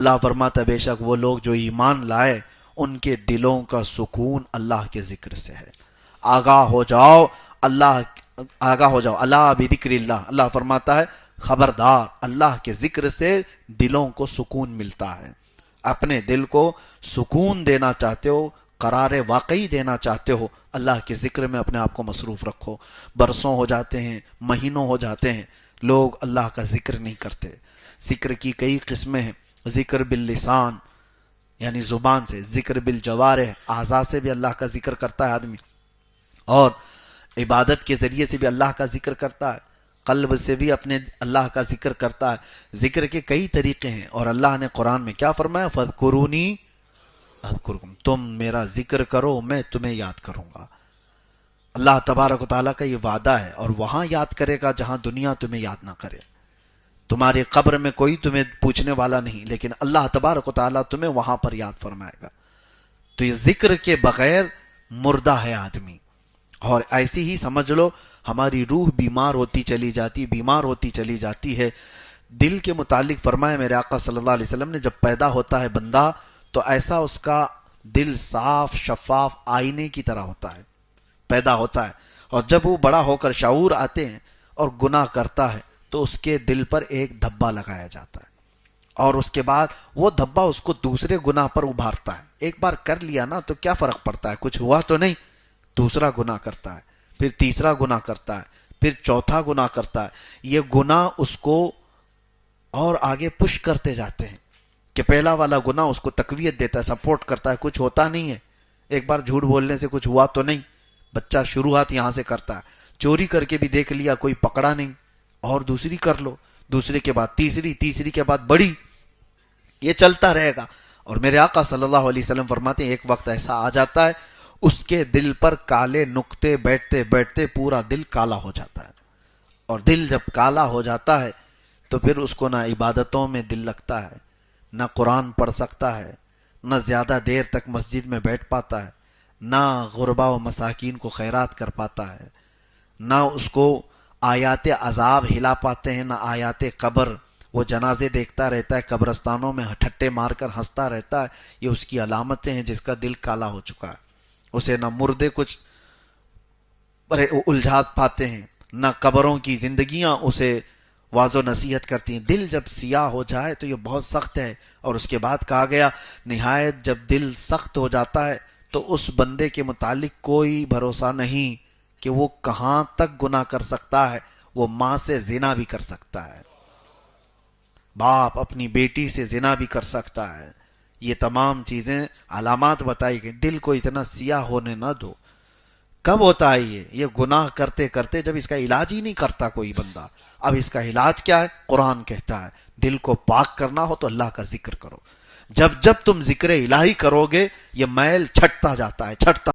اللہ فرماتا ہے بے شک وہ لوگ جو ایمان لائے ان کے دلوں کا سکون اللہ کے ذکر سے ہے. آگاہ ہو جاؤ اللہ بذکر اللہ. اللہ فرماتا ہے خبردار، اللہ کے ذکر سے دلوں کو سکون ملتا ہے. اپنے دل کو سکون دینا چاہتے ہو، قرار واقعی دینا چاہتے ہو، اللہ کے ذکر میں اپنے آپ کو مصروف رکھو. برسوں ہو جاتے ہیں، مہینوں ہو جاتے ہیں، لوگ اللہ کا ذکر نہیں کرتے. ذکر کی کئی قسمیں ہیں. ذکر باللسان یعنی زبان سے، ذکر بالجوارح اعضاء سے بھی اللہ کا ذکر کرتا ہے آدمی، اور عبادت کے ذریعے سے بھی اللہ کا ذکر کرتا ہے، قلب سے بھی اپنے اللہ کا ذکر کرتا ہے. ذکر کے کئی طریقے ہیں، اور اللہ نے قرآن میں کیا فرمایا؟ فَاذْكُرُونِي اذکرکم، تم میرا ذکر کرو میں تمہیں یاد کروں گا. اللہ تبارک و تعالیٰ کا یہ وعدہ ہے، اور وہاں یاد کرے گا جہاں دنیا تمہیں یاد نہ کرے. تمہاری قبر میں کوئی تمہیں پوچھنے والا نہیں، لیکن اللہ تبارک و تعالیٰ تمہیں وہاں پر یاد فرمائے گا. تو یہ ذکر کے بغیر مردہ ہے آدمی. اور ایسی ہی سمجھ لو ہماری روح بیمار ہوتی چلی جاتی ہے. دل کے متعلق فرمایا میرے آقا صلی اللہ علیہ وسلم نے، جب پیدا ہوتا ہے بندہ تو ایسا اس کا دل صاف شفاف آئینے کی طرح ہوتا ہے، پیدا ہوتا ہے. اور جب وہ بڑا ہو کر شعور آتے ہیں اور گناہ کرتا ہے تو اس کے دل پر ایک دھبا لگایا جاتا ہے، اور اس کے بعد وہ دھبا اس کو دوسرے گناہ پر ابھارتا ہے. ایک بار کر لیا نا تو کیا فرق پڑتا ہے، کچھ ہوا تو نہیں. دوسرا گناہ کرتا ہے، پھر تیسرا گناہ کرتا ہے، پھر چوتھا گناہ کرتا ہے. یہ گناہ اس کو اور آگے پش کرتے جاتے ہیں کہ پہلا والا گناہ اس کو تقویت دیتا ہے، سپورٹ کرتا ہے. کچھ ہوتا نہیں ہے، ایک بار جھوٹ بولنے سے کچھ ہوا تو نہیں. بچہ شروعات یہاں سے کرتا ہے، چوری کر کے بھی دیکھ لیا کوئی پکڑا نہیں، اور دوسری کر لو، دوسری کے بعد تیسری، تیسری کے بعد بڑی، یہ چلتا رہے گا. اور میرے آقا صلی اللہ علیہ وسلم فرماتے ہیں ایک وقت ایسا آ جاتا ہے اس کے دل پر کالے نقطے بیٹھتے بیٹھتے پورا دل کالا ہو جاتا ہے. اور دل جب کالا ہو جاتا ہے تو پھر اس کو نہ عبادتوں میں دل لگتا ہے، نہ قرآن پڑھ سکتا ہے، نہ زیادہ دیر تک مسجد میں بیٹھ پاتا ہے، نہ غربا و مساکین کو خیرات کر پاتا ہے، نہ اس کو آیات عذاب ہلا پاتے ہیں، نہ آیات قبر. وہ جنازے دیکھتا رہتا ہے، قبرستانوں میں ٹھٹے مار کر ہنستا رہتا ہے. یہ اس کی علامتیں ہیں جس کا دل کالا ہو چکا ہے. اسے نہ مردے کچھ الجھات پاتے ہیں، نہ قبروں کی زندگیاں اسے واض و نصیحت کرتی ہیں. دل جب سیاہ ہو جائے تو یہ بہت سخت ہے. اور اس کے بعد کہا گیا نہایت جب دل سخت ہو جاتا ہے تو اس بندے کے متعلق کوئی بھروسہ نہیں کہ وہ کہاں تک گناہ کر سکتا ہے. وہ ماں سے زنا بھی کر سکتا ہے، باپ اپنی بیٹی سے زنا بھی کر سکتا ہے. یہ تمام چیزیں علامات بتائی گئی. دل کو اتنا سیاہ ہونے نہ دو. کب ہوتا ہے یہ گناہ کرتے کرتے جب اس کا علاج ہی نہیں کرتا کوئی بندہ. اب اس کا علاج کیا ہے؟ قرآن کہتا ہے دل کو پاک کرنا ہو تو اللہ کا ذکر کرو. جب جب تم ذکر الہی کرو گے یہ میل چھٹتا جاتا ہے، چھٹتا